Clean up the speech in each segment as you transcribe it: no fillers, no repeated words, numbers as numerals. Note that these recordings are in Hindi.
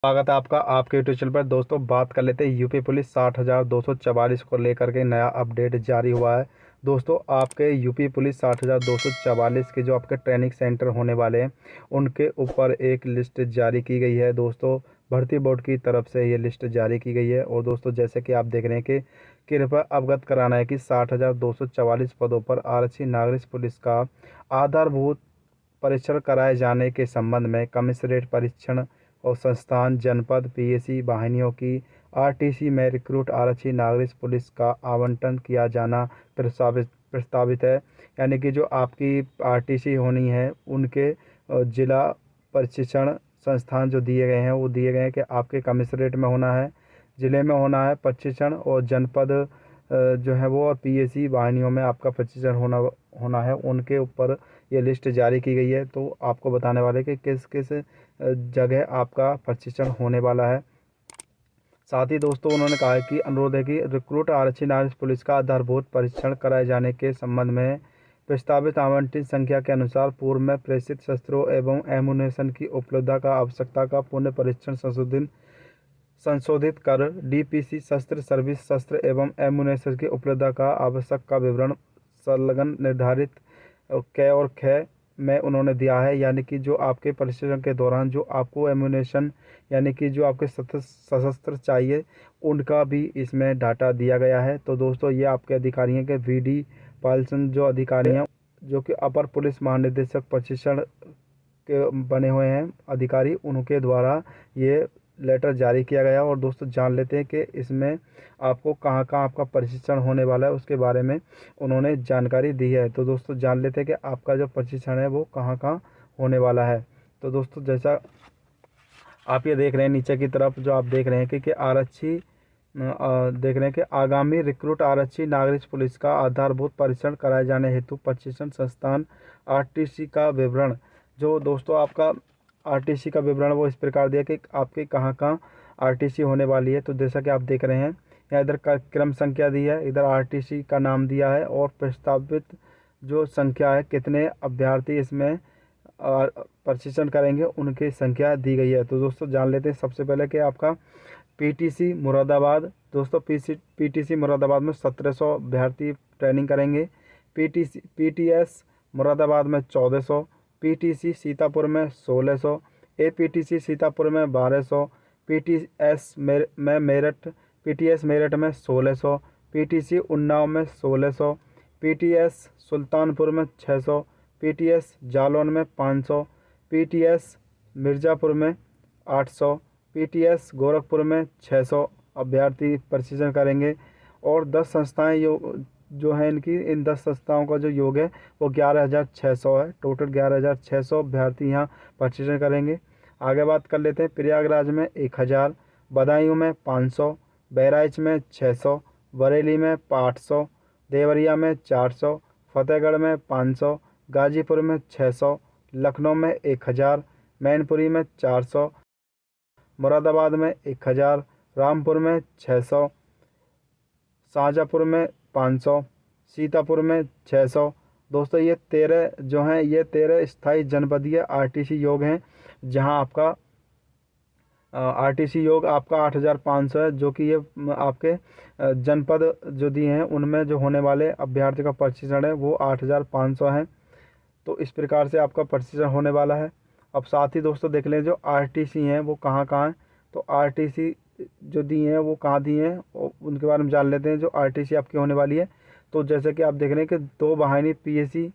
स्वागत है आपका आपके यूट्यूब चैनल पर। दोस्तों बात कर लेते हैं यूपी पुलिस 60,244 को लेकर के नया अपडेट जारी हुआ है। दोस्तों आपके यूपी पुलिस 60,244 के जो आपके ट्रेनिंग सेंटर होने वाले हैं उनके ऊपर एक लिस्ट जारी की गई है। दोस्तों भर्ती बोर्ड की तरफ से ये लिस्ट जारी की गई है। और दोस्तों जैसे कि आप देख रहे हैं कि कृपया अवगत कराना है कि 60,244 पदों पर आरक्षी नागरिक पुलिस का आधारभूत परीक्षण कराए जाने के संबंध में कमिश्नरेट परीक्षण और संस्थान जनपद पीएसी वाहिनियों की आरटीसी में रिक्रूट आरक्षी नागरिक पुलिस का आवंटन किया जाना प्रस्तावित है। यानी कि जो आपकी आरटीसी होनी है उनके जिला प्रशिक्षण संस्थान जो दिए गए हैं वो दिए गए हैं कि आपके कमिश्नरेट में होना है, ज़िले में होना है प्रशिक्षण, और जनपद जो है वो और पीएसी वाहिनियों में आपका प्रशिक्षण होना है। उनके ऊपर ये लिस्ट जारी की गई है। तो आपको बताने वाले कि किस किस जगह आपका प्रशिक्षण होने वाला है। साथ ही दोस्तों उन्होंने कहा है कि अनुरोध है कि रिक्रूट आरक्षी नागरिक पुलिस का आधारभूत परीक्षण कराए जाने के संबंध में प्रस्तावित आवंटित संख्या के अनुसार पूर्व में प्रेषित शस्त्रों एवं एमुनेशन की उपलब्धता का आवश्यकता का पुनः परीक्षण संशोधित कर डीपीसी शस्त्र सर्विस शस्त्र एवं एमुनेशन की उपलब्धता का आवश्यक का विवरण संलग्न निर्धारित क और ख में उन्होंने दिया है। यानी कि जो आपके प्रशिक्षण के दौरान जो आपको एमुनेशन यानी कि जो आपके सशस्त्र चाहिए उनका भी इसमें डाटा दिया गया है। तो दोस्तों ये आपके अधिकारी हैं कि वीडी पालसन जो अधिकारी हैं जो कि अपर पुलिस महानिदेशक प्रशिक्षण के बने हुए हैं अधिकारी, उनके द्वारा ये लेटर जारी किया गया। और दोस्तों जान लेते हैं कि इसमें आपको कहाँ कहाँ आपका प्रशिक्षण होने वाला है उसके बारे में उन्होंने जानकारी दी है। तो दोस्तों जान लेते हैं कि आपका जो प्रशिक्षण है वो कहाँ कहाँ होने वाला है। तो दोस्तों जैसा आप ये देख रहे हैं नीचे की तरफ जो आप देख रहे हैं कि आरक्षी देख रहे हैं कि आगामी रिक्रूट आरक्षी नागरिक पुलिस का आधारभूत परीक्षण कराए जाने हेतु प्रशिक्षण संस्थान आरटीसी का विवरण। जो दोस्तों आपका आरटीसी का विवरण वो इस प्रकार दिया कि आपके कहाँ कहाँ आरटीसी होने वाली है। तो जैसा कि आप देख रहे हैं यहाँ इधर का क्रम संख्या दी है, इधर आरटीसी का नाम दिया है और प्रस्तावित जो संख्या है कितने अभ्यर्थी इसमें प्रशिक्षण करेंगे उनकी संख्या दी गई है। तो दोस्तों जान लेते हैं सबसे पहले कि आपका पीटीसी मुरादाबाद। दोस्तों पीटीसी मुरादाबाद में 1700 अभ्यर्थी ट्रेनिंग करेंगे। पीटीएस मुरादाबाद में 1400, पीटीसी सीतापुर में 1600, एपीटीसी सीतापुर में 1200, पीटीएस में मेरठ में 1600, पीटीसी उन्नाव में 1600, पीटीएस सुल्तानपुर में 600, पीटीएस जालौन में 500, पीटीएस मिर्ज़ापुर में 800, पीटीएस गोरखपुर में 600 अभ्यर्थी प्रशिक्षण करेंगे। और 10 संस्थाएं जो हैं इनकी इन 10 संस्थाओं का जो योग है वो 11,600 है। टोटल 11,600 अभ्यर्थी यहाँ प्रशिक्षण करेंगे। आगे बात कर लेते हैं। प्रयागराज में 1000, बदायूं में 500, बहराइच में 600, बरेली में 800, देवरिया में 400, फतेहगढ़ में 500, गाजीपुर में 600, लखनऊ में 1000, मैनपुरी में 400, मुरादाबाद में 1000, रामपुर में 600, शाहजहाँपुर में 500, सीतापुर में 600। दोस्तों ये 13 जो हैं ये 13 स्थायी जनपदीय आरटीसी योग हैं जहां आपका आरटीसी योग आपका 8,500 है, जो कि ये आपके जनपद जो दिए हैं उनमें जो होने वाले अभ्यर्थी का प्रशिक्षण है वो 8,500 है। तो इस प्रकार से आपका प्रशिक्षण होने वाला है। अब साथ ही दोस्तों देख लें जो आरटीसी हैं वो कहाँ कहाँ हैं। तो आरटीसी जो दी हैं वो कहाँ दी हैं और उनके बारे में जान लेते हैं जो आरटीसी आपकी होने वाली है। तो जैसे कि आप देख रहे हैं कि 2 वाहिनी पीएसी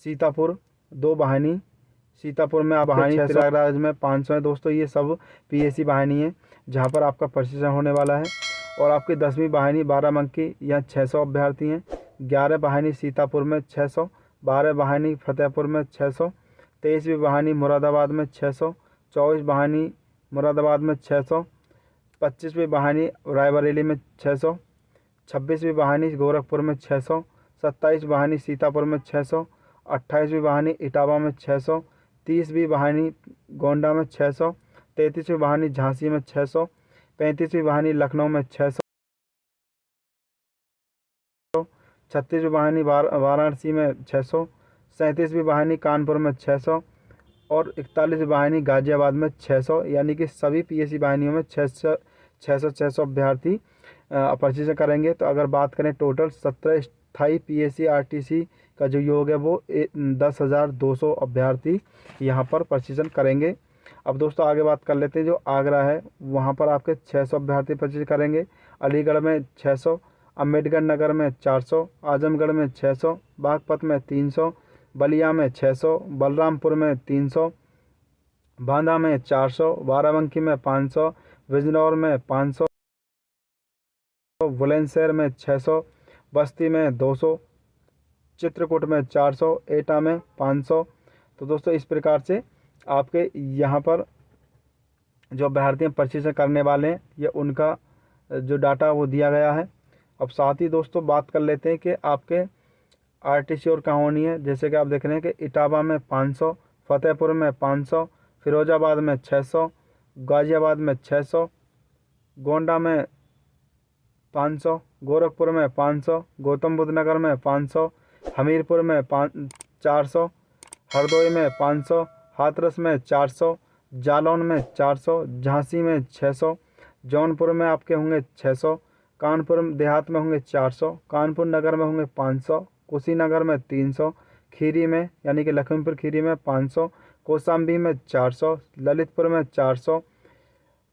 सीतापुर, 2 वाहिनी सीतापुर में आप वाहिनी प्रयागराज में 500 है। दोस्तों ये सब पीएसी वाहिनी है जहाँ पर आपका प्रशिक्षण होने वाला है। और आपकी 10वीं वाहिनी बाराबंकी यहाँ 600 अभ्यर्थी हैं। 11 वाहिनी सीतापुर में 600, 12 वाहिनी फतेहपुर में 600, 23वीं वाहिनी मुरादाबाद में 600, 24 वाहिनी मुरादाबाद में 600, 25वीं वाहिनी रायबरेली में 600, 26वीं वाहिनी गोरखपुर में 600, 27 वाहिनी सीतापुर में 600, 28वीं वाहिनी इटावा में 600, 30वीं वाहिनी गोंडा में 600, 33वीं वाहिनी झांसी में 600, 35वीं वाहिनी लखनऊ में 600, 36वीं वाहिनी वाराणसी में 600, 37वीं वाहिनी कानपुर में 600, और 41 वाहिनी गाजियाबाद में 600, यानी कि सभी पीएससी वाहिनियों में 600 अभ्यर्थी प्रशिक्षण करेंगे। तो अगर बात करें टोटल 17 स्थायी पीएससी आरटीसी का जो योग है वो 10,200 अभ्यर्थी यहाँ पर प्रशिक्षण करेंगे। अब दोस्तों आगे बात कर लेते हैं, जो आगरा है वहाँ पर आपके 600 अभ्यर्थी प्रशिक्षण करेंगे, अलीगढ़ में 600, अम्बेडकर नगर में 400, आजमगढ़ में 600, बागपत में 300, बलिया में 600, बलरामपुर में 300, बांदा में 400, बाराबंकी में 500, बिजनौर में 500, बुलंदशहर में 600, बस्ती में 200, चित्रकूट में 400, एटा में 500। तो दोस्तों इस प्रकार से आपके यहाँ पर जो अभ्यर्थी प्रशिक्षण करने वाले हैं ये उनका जो डाटा वो दिया गया है। अब साथ ही दोस्तों बात कर लेते हैं कि आपके आरटीसी और कहाँ होनी है। जैसे कि आप देख रहे हैं कि इटावा में 500, फतेहपुर में 500, फिरोजाबाद में 600, गाजियाबाद में 600, गोंडा में 500, गोरखपुर में 500, गौतम बुद्ध नगर में 500, हमीरपुर में 400, हरदोई में 500, हाथरस में 400, जालौन में 400, झांसी में 600, जौनपुर में आपके होंगे 600, कानपुर देहात में होंगे 400, कानपुर नगर में होंगे 500, कुशीनगर में 300, खीरी में यानी कि लखीमपुर खीरी में 500, कौशाम्बी में 400, ललितपुर में 400,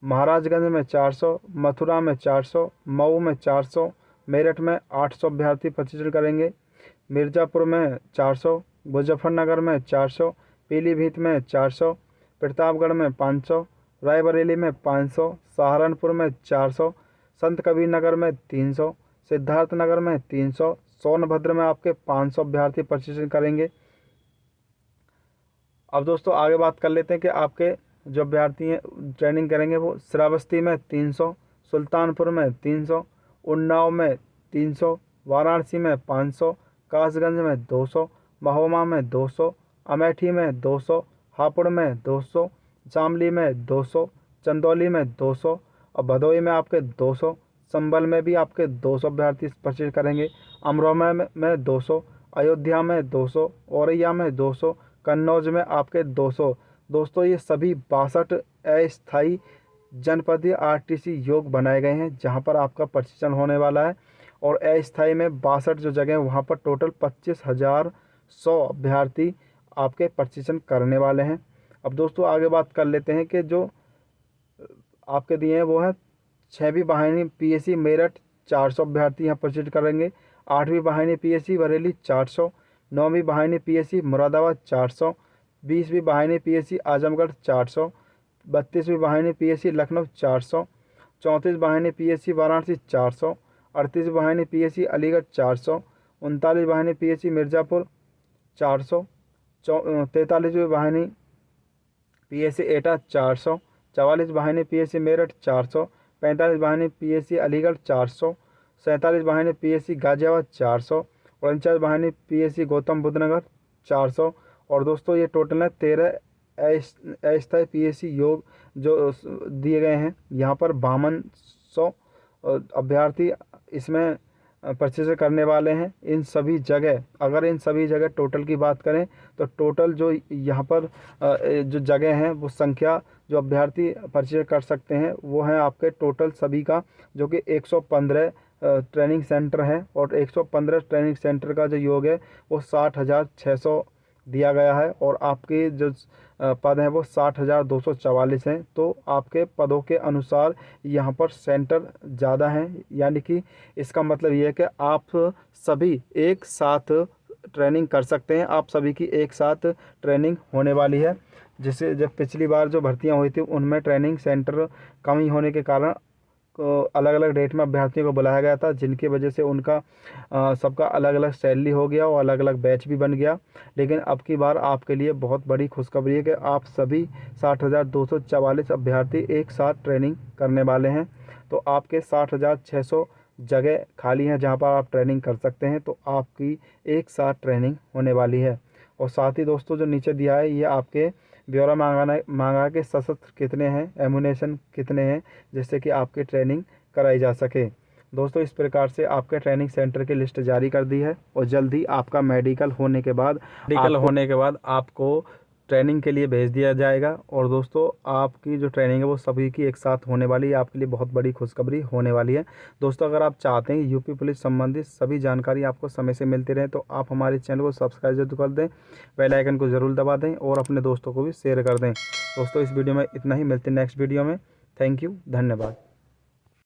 महाराजगंज में 400, मथुरा में 400, मऊ में 400, मेरठ में 800 अभ्यर्थी प्रशिक्षण करेंगे, मिर्ज़ापुर में 400, मुजफ्फरनगर में 400, पीलीभीत में 400, प्रतापगढ़ में 500, रायबरेली में 500, सहारनपुर में 400, संत कबीर नगर में 300, सिद्धार्थनगर में 300, सोनभद्र में आपके 500 अभ्यर्थी प्रशिक्षण करेंगे। अब दोस्तों आगे बात कर लेते हैं कि आपके जो अभ्यर्थी हैं ट्रेनिंग करेंगे वो श्रावस्ती में 300, सुल्तानपुर में 300, उन्नाव में 300, वाराणसी में 500, कासगंज में 200, महोबा में 200, अमेठी में 200, हापुड़ में 200, शामली में 200, चंदौली में 200 और भदोई में आपके 200, संभल में भी आपके 200 अभ्यर्थी प्रशिक्षण करेंगे, अमरोहा में 200, अयोध्या में 200, औरैया में 200, कन्नौज में आपके 200। दोस्तों ये सभी 62 अस्थायी जनपदीय आरटीसी योग बनाए गए हैं जहां पर आपका प्रशिक्षण होने वाला है, और अस्थायी में 62 जो जगह वहां पर टोटल 25,100 अभ्यर्थी आपके प्रशिक्षण करने वाले हैं। अब दोस्तों आगे बात कर लेते हैं कि जो आपके दिए हैं वो है 6वीं वाहिनी पीएससी मेरठ 400 अभ्यर्थी यहाँ प्रशिक्षण करेंगे, 8वीं वाहिनी पीएससी बरेली 400, 9वीं वाहिनी पीएससी मुरादाबाद 400, 20वीं वाहिनी पीएससी आजमगढ़ 400, 32वीं वाहिनी पीएससी लखनऊ 400, 34वीं वाहिनी पीएससी वाराणसी 400, 38वीं वाहिनी पीएससी अलीगढ़ 400, 39वीं वाहिनी पीएससी मिर्ज़ापुर 400, 43वीं वाहिनी पीएससी एटा 400, 44 वाहिनी पीएससी मेरठ 400, 45 वाहिनी पीएससी अलीगढ़ 400, 47 वाहिनी पीएससी गाजियाबाद 400, 49 वाहिनी पीएससी गौतम बुद्ध नगर 400। और दोस्तों ये टोटल है 13 अस्थायी पीएससी योग जो दिए गए हैं। यहाँ पर 5200 अभ्यर्थी इसमें प्रशिक्षण करने वाले हैं। इन सभी जगह अगर इन सभी जगह टोटल की बात करें तो टोटल जो यहाँ पर जो जगह हैं वो संख्या जो अभ्यर्थी प्रशिक्षण कर सकते हैं वो है आपके टोटल सभी का, जो कि 115 ट्रेनिंग सेंटर हैं, और 115 ट्रेनिंग सेंटर का जो योग है वो 60,600 दिया गया है, और आपके जो पद हैं वो 60,244 हैं। तो आपके पदों के अनुसार यहाँ पर सेंटर ज़्यादा हैं, यानी कि इसका मतलब ये है कि आप सभी एक साथ ट्रेनिंग कर सकते हैं, आप सभी की एक साथ ट्रेनिंग होने वाली है। जैसे जब पिछली बार जो भर्तियां हुई थी उनमें ट्रेनिंग सेंटर कमी होने के कारण अलग अलग डेट में अभ्यर्थियों को बुलाया गया था, जिनकी वजह से उनका सबका अलग अलग सैलरी हो गया और अलग अलग बैच भी बन गया। लेकिन अब की बार आपके लिए बहुत बड़ी खुशखबरी है कि आप सभी 60,244 अभ्यर्थी एक साथ ट्रेनिंग करने वाले हैं। तो आपके 60,600 जगह खाली हैं जहां पर आप ट्रेनिंग कर सकते हैं। तो आपकी एक साथ ट्रेनिंग होने वाली है। और साथ ही दोस्तों जो नीचे दिया है ये आपके ब्यौरा मांगा के सशस्त्र कितने हैं, एमुनेशन कितने हैं, जिससे कि आपकी ट्रेनिंग कराई जा सके। दोस्तों इस प्रकार से आपके ट्रेनिंग सेंटर की लिस्ट जारी कर दी है, और जल्द ही आपका मेडिकल होने के बाद आपको ट्रेनिंग के लिए भेज दिया जाएगा। और दोस्तों आपकी जो ट्रेनिंग है वो सभी की एक साथ होने वाली है। आपके लिए बहुत बड़ी खुशखबरी होने वाली है। दोस्तों अगर आप चाहते हैं यूपी पुलिस संबंधित सभी जानकारी आपको समय से मिलती रहे तो आप हमारे चैनल को सब्सक्राइब जरूर कर दें, बेल आइकन को ज़रूर दबा दें और अपने दोस्तों को भी शेयर कर दें। दोस्तों इस वीडियो में इतना ही, मिलते हैं नेक्स्ट वीडियो में। थैंक यू, धन्यवाद।